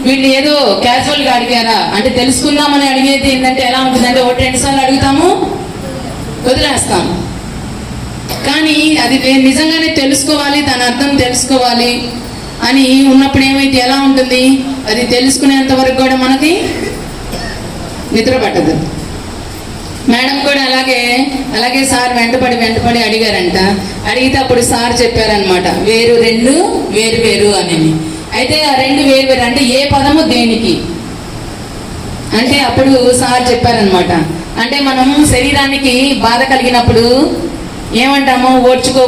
వీళ్ళు ఏదో క్యాజువల్ గా అడిగారా అంటే తెలుసుకుందామని అడిగేది ఏంటంటే ఎలా ఉంటుందంటే ఒకటి 2 సార్లు అడుగుతాము, వదిలేస్తాం. కానీ అది నిజంగానే తెలుసుకోవాలి, దాని అర్థం తెలుసుకోవాలి అని ఉన్నప్పుడు ఏమైతే ఎలా ఉంటుంది, అది తెలుసుకునేంత వరకు కూడా మనకి నిద్ర పట్టదు. మేడం కూడా అలాగే సార్ వెంటపడి అడిగారంట. అడిగితే అప్పుడు సార్ చెప్పారనమాట, రెండు వేరు అని. అయితే ఆ 2 వేరు అంటే ఏ పదము దేనికి అంటే అప్పుడు సార్ చెప్పారనమాట, అంటే మనం శరీరానికి బాధ కలిగినప్పుడు ఏమంటాము, ఓర్చుకో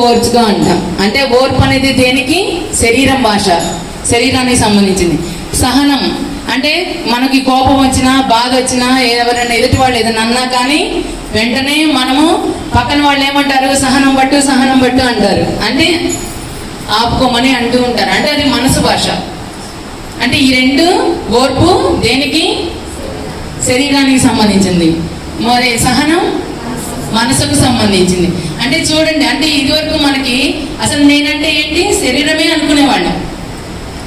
అంటాం. అంటే ఓర్పు అనేది దేనికి, శరీరం భాష, శరీరానికి సంబంధించింది. సహనం అంటే మనకి కోపం వచ్చినా బాధ వచ్చినా ఎవరైనా ఎదుటి వాళ్ళు ఏదైనా అన్నా కానీ వెంటనే మనము పక్కన వాళ్ళు ఏమంటారు, సహనం పట్టు అంటారు. అంటే ఆపుకోమని అంటూ ఉంటారు. అంటే అది మనసు భాష. అంటే ఈ 2 ఓర్పు దేనికి, శరీరానికి సంబంధించింది. మరి సహనం మనసుకు సంబంధించింది. అంటే చూడండి, అంటే ఇదివరకు మనకి అసలు నేనంటే ఏంటి, శరీరమే అనుకునేవాళ్ళం,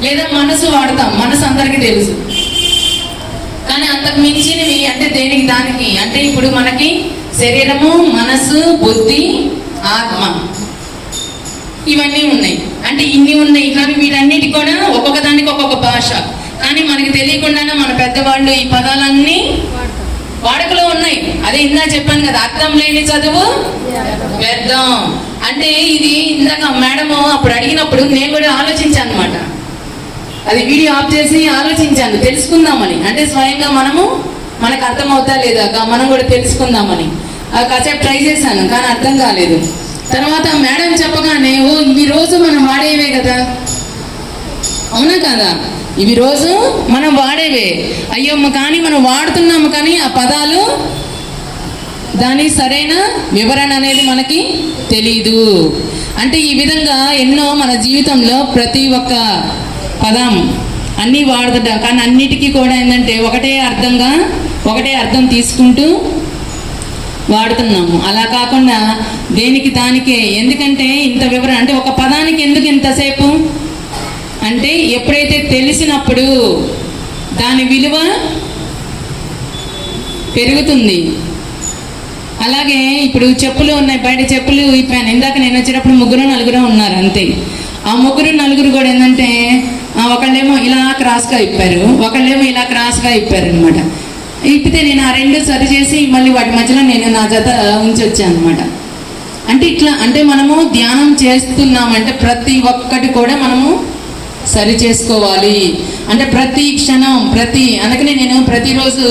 లేదా మనసు వాడతాం, మనసు అందరికీ తెలుసు. కానీ అంతకు మించినవి అంటే దేనికి దానికి అంటే ఇప్పుడు మనకి శరీరము, మనసు, బుద్ధి, ఆత్మ ఇవన్నీ ఉన్నాయి. అంటే ఇన్ని ఉన్నాయి. కానీ వీటన్నిటి కూడా ఒక్కొక్క దానికి ఒక్కొక్క భాష. కానీ మనకి తెలియకుండానే మన పెద్దవాళ్ళు ఈ పదాలన్నీ వాడుకలో ఉన్నాయి. అదే ఇందా చెప్పాను కదా, అర్థం లేని చదువు వ్యర్థం. అంటే ఇది ఇందాక మేడం అప్పుడు అడిగినప్పుడు నేను కూడా ఆలోచించాను అనమాట. అది వీడియో ఆఫ్ చేసి ఆలోచించాను తెలుసుకుందామని. అంటే స్వయంగా మనకు అర్థం అవుతా లేదా మనం కూడా తెలుసుకుందామని కాసేపు ట్రై చేశాను, కానీ అర్థం కాలేదు. తర్వాత మేడం చెప్పగానే ఇవి రోజు మనం వాడేవే కదా, అవునా కదా, ఇవి రోజు మనం వాడేవే. అయ్యమ్మ కానీ మనం వాడుతున్నాము, కానీ ఆ పదాలు దాని సరైన వివరణ అనేది మనకి తెలీదు. అంటే ఈ విధంగా ఎన్నో మన జీవితంలో ప్రతి ఒక్క పదం అన్నీ వాడుతుంటాం, కానీ అన్నిటికీ కూడా ఏంటంటే ఒకటే అర్థం తీసుకుంటూ వాడుతున్నాము. అలా కాకుండా దేనికి దానికే. ఎందుకంటే ఇంత వివరణ అంటే ఒక పదానికి ఎందుకు ఇంతసేపు అంటే ఎప్పుడైతే తెలిసినప్పుడు దాని విలువ పెరుగుతుంది. అలాగే ఇప్పుడు చెప్పులు ఉన్నాయి, బయట చెప్పులు ఇప్పాను. ఇందాక నేను వచ్చేటప్పుడు 3-4 ఉన్నారు అంతే. ఆ 3-4 కూడా ఏంటంటే ఒకళ్ళేమో ఇలా క్రాస్గా ఇప్పారు, ఒకళ్ళేమో ఇలా క్రాస్గా ఇప్పారు అనమాట. ఇప్పితే నేను ఆ 2 సరి చేసి మళ్ళీ వాటి మధ్యలో నేను నా జత ఉంచొచ్చాను అనమాట. అంటే ఇట్లా అంటే మనము ధ్యానం చేస్తున్నామంటే ప్రతి ఒక్కటి కూడా మనము సరి చేసుకోవాలి. అంటే ప్రతి క్షణం అందుకనే నేను ప్రతిరోజు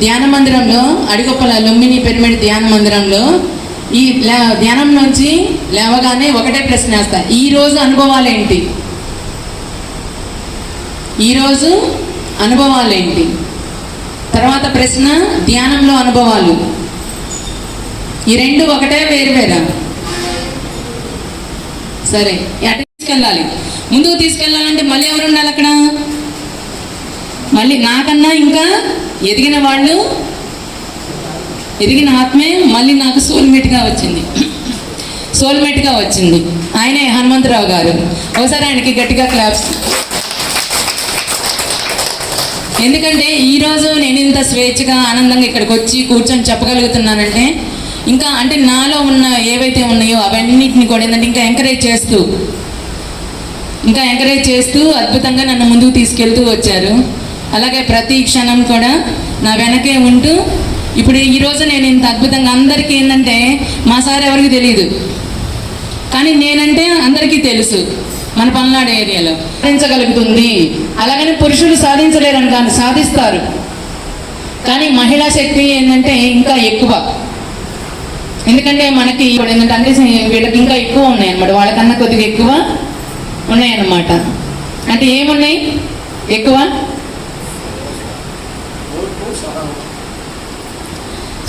ధ్యాన మందిరంలో అడిగొప్పల లుంబిని పిరమిడ్ ధ్యాన మందిరంలో ఈ ధ్యానం నుంచి లేవగానే ఒకటే ప్రశ్న వేస్తా, ఈరోజు అనుభవాలేంటి, ఈరోజు అనుభవాలేంటి. తర్వాత ప్రశ్న ధ్యానంలో అనుభవాలు. ఈ 2 ఒకటే వేరువేరా? సరే, ఎటు తీసుకెళ్ళాలి, ముందుకు తీసుకెళ్ళాలంటే మళ్ళీ ఎవరు ఉండాలి అక్కడ? మళ్ళీ నాకన్నా ఇంకా ఎదిగిన వాళ్ళు, ఎదిగిన ఆత్మే మళ్ళీ నాకు సోల్మేట్గా వచ్చింది. ఆయనే హనుమంతరావు గారు. ఒకసారి ఆయనకి గట్టిగా క్లాప్స్. ఎందుకంటే ఈరోజు నేను ఇంత స్వేచ్ఛగా ఆనందంగా ఇక్కడికి వచ్చి కూర్చొని చెప్పగలుగుతున్నానంటే ఇంకా అంటే నాలో ఉన్న ఏవైతే ఉన్నాయో అవన్నిటిని కూడా ఏంటంటే ఇంకా ఎంకరేజ్ చేస్తూ అద్భుతంగా నన్ను ముందుకు తీసుకెళ్తూ వచ్చారు. అలాగే ప్రతి క్షణం కూడా నా వెనకే ఉంటూ ఇప్పుడు ఈరోజు నేను ఇంత అద్భుతంగా అందరికీ ఏంటంటే మా సార్ ఎవరికి తెలియదు, కానీ నేనంటే అందరికీ తెలుసు. మన పల్నాడు ఏరియాలో సాధించగలుగుతుంది. అలాగని పురుషులు సాధించలేరని కానీ సాధిస్తారు. కానీ మహిళా శక్తి ఏంటంటే ఇంకా ఎక్కువ. ఎందుకంటే మనకి ఇప్పుడు ఏంటంటే అన్ని వీళ్ళకి ఇంకా ఎక్కువ ఉన్నాయి అన్నమాట, వాళ్ళకన్నా కొద్దిగా ఎక్కువ ఉన్నాయన్నమాట. అంటే ఏమున్నాయి ఎక్కువ?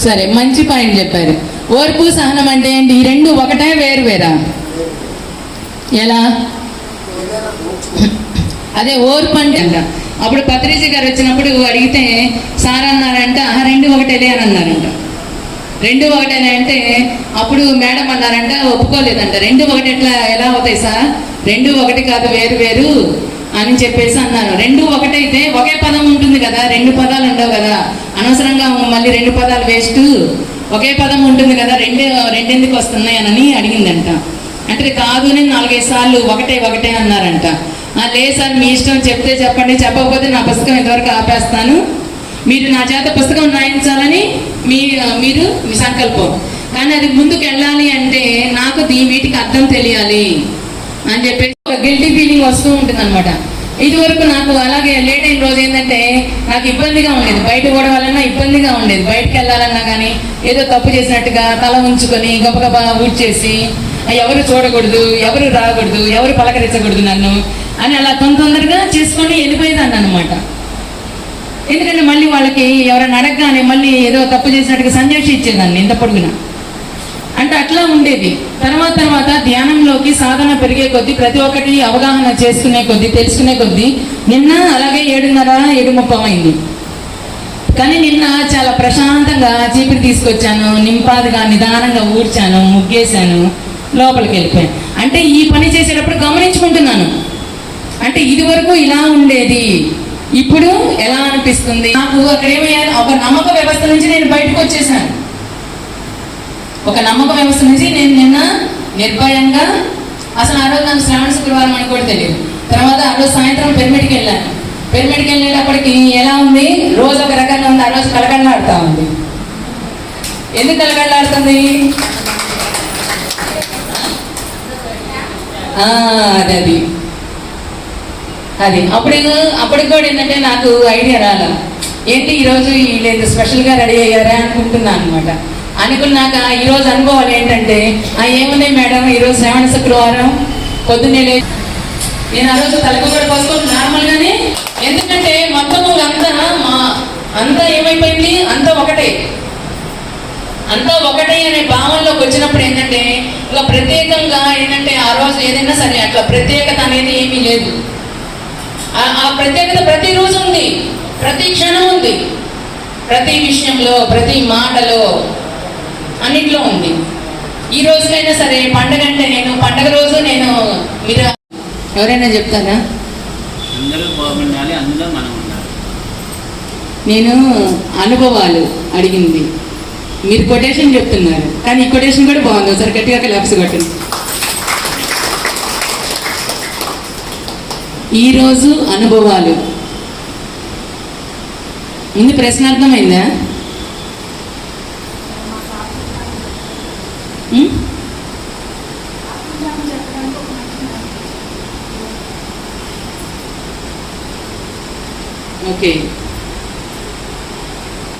సరే, మంచి పాయింట్ చెప్పారు. ఓర్పు సహనం అంటే ఏంటి? ఈ 2 ఒకటే వేరువేరా? ఎలా? అదే ఓర్పు అంటే అప్పుడు పత్రిజీ గారు వచ్చినప్పుడు అడిగితే సార్ అన్నారంట 2 ఒకటేలే అని అన్నారంట. 2 ఒకటేలే అంటే అప్పుడు మేడం అన్నారంట ఒప్పుకోలేదంట. 2 ఒకటి ఎలా అవుతాయి సార్, 2 ఒకటి కాదు వేరు అని చెప్పేసి అన్నారు. 2 ఒకటైతే అయితే ఒకే పదం ఉంటుంది కదా, రెండు పదాలు ఉండవు కదా, అనవసరంగా మళ్ళీ రెండు పదాలు వేస్ట్, ఒకే పదం ఉంటుంది కదా, రెండెందుకు వస్తున్నాయి అని అడిగిందంట. అంటే కాదు అని 4-5 సార్లు ఒకటే అన్నారంట. లేదు సార్ మీ ఇష్టం, చెప్తే చెప్పండి, చెప్పకపోతే నా పుస్తకం ఇంతవరకు ఆపేస్తాను, మీరు నా చేత పుస్తకం రాయించాలని మీరు మీ సంకల్పం. కానీ అది ముందుకు వెళ్ళాలి అంటే నాకు వీటికి అర్థం తెలియాలి అని చెప్పేసి ఒక గిల్టీ ఫీలింగ్ వస్తూ ఉంటుంది అనమాట. ఇది వరకు నాకు అలాగే లేట్ అయిన రోజు ఏంటంటే నాకు ఇబ్బందిగా ఉండేది, బయట కూడా వాళ్ళన్నా ఇబ్బందిగా ఉండేది, బయటకు వెళ్ళాలన్నా కానీ ఏదో తప్పు చేసినట్టుగా తల ఉంచుకొని గబగబా ఊడ్చేసి ఎవరు చూడకూడదు, ఎవరు రాకూడదు, ఎవరు పలకరించకూడదు నన్ను అని అలా తొందరగా చేసుకొని వెళ్ళిపోయేదాన్ని అనమాట. ఎందుకంటే మళ్ళీ వాళ్ళకి ఎవరైనా అడగగానే మళ్ళీ ఏదో తప్పు చేసినట్టుగా సంజాషి ఇచ్చేదాన్ని ఇంత పొడుగున. అంటే అట్లా ఉండేది. తర్వాత ధ్యానంలోకి సాధన పెరిగే కొద్దీ, ప్రతి ఒక్కటి అవగాహన చేసుకునే కొద్దీ, తెలుసుకునే కొద్దీ, నిన్న అలాగే 7:30-7:30 అయింది. కానీ నిన్న చాలా ప్రశాంతంగా చీపిరి తీసుకొచ్చాను, నింపాదిగా నిదానంగా ఊడ్చాను, ముగ్గేశాను, లోపలికి వెళ్ళిపోయాను. అంటే ఈ పని చేసేటప్పుడు గమనించుకుంటున్నాను, అంటే ఇది వరకు ఇలా ఉండేది, ఇప్పుడు ఎలా అనిపిస్తుంది. నాకు అక్కడ ఏమయ్యాను, ఒక నమ్మక వ్యవస్థ నుంచి నేను బయటకు వచ్చేసాను. ఒక నమ్మక వ్యవస్థ నుంచి నేను నిన్న నిర్భయంగా, అసలు ఆ రోజు నాకు శ్రావణ శుక్రవారం అని కూడా తెలియదు. తర్వాత ఆ రోజు సాయంత్రం పిరమిడ్కి వెళ్ళాను. పిరమిడ్కి వెళ్ళేటప్పటికి ఎలా ఉంది, రోజు ఒక రకంగా ఉంది, ఆ రోజు కలకళ్ళాడుతూ ఉంది. ఎందుకు కలకళ్ళాడుతుంది? అది అప్పటికి కూడా ఏంటంటే నాకు ఐడియా రాలా, ఏంటి ఈరోజు వీళ్ళు స్పెషల్గా రెడీ అయ్యారా అనుకుంటున్నాను అనమాట. అనుకున్నాక ఈరోజు అనుభవాలు ఏంటంటే, ఏమున్నాయి మేడం, ఈరోజు శ్రావణ శుక్రవారం పొద్దున్నే నేను ఆ రోజు తలకు కూడా పోసుకొని నార్మల్గానే, ఎందుకంటే మొత్తము అంతా ఏమైపోయింది, అంతా ఒకటే అనే భావనలోకి వచ్చినప్పుడు ఏంటంటే ఇంకా ప్రత్యేకంగా ఏంటంటే ఆ రోజు ఏదైనా సరే అట్లా ప్రత్యేకత అనేది ఏమీ లేదు. ఆ ప్రత్యేకత ప్రతిరోజు ఉంది, ప్రతి క్షణం ఉంది, ప్రతి విషయంలో, ప్రతి మాటలో, అన్నిట్లో ఉంది. ఈ రోజుకైనా సరే పండగ అంటే పండగ రోజు మీరు ఎవరైనా చెప్తారా, అందరూ బాగుండాలి, అందులో మనం ఉండాలి. నేను అనుభవాలు అడిగింది, మీరు కొటేషన్ చెప్తున్నారు, కానీ ఈ కొటేషన్ కూడా బాగుంది, ఒకసారి గట్టిగా క్లాప్స్ కొట్టండి. ఈరోజు అనుభవాలు ముందు ప్రశ్న అర్థమైందా? ఓకే.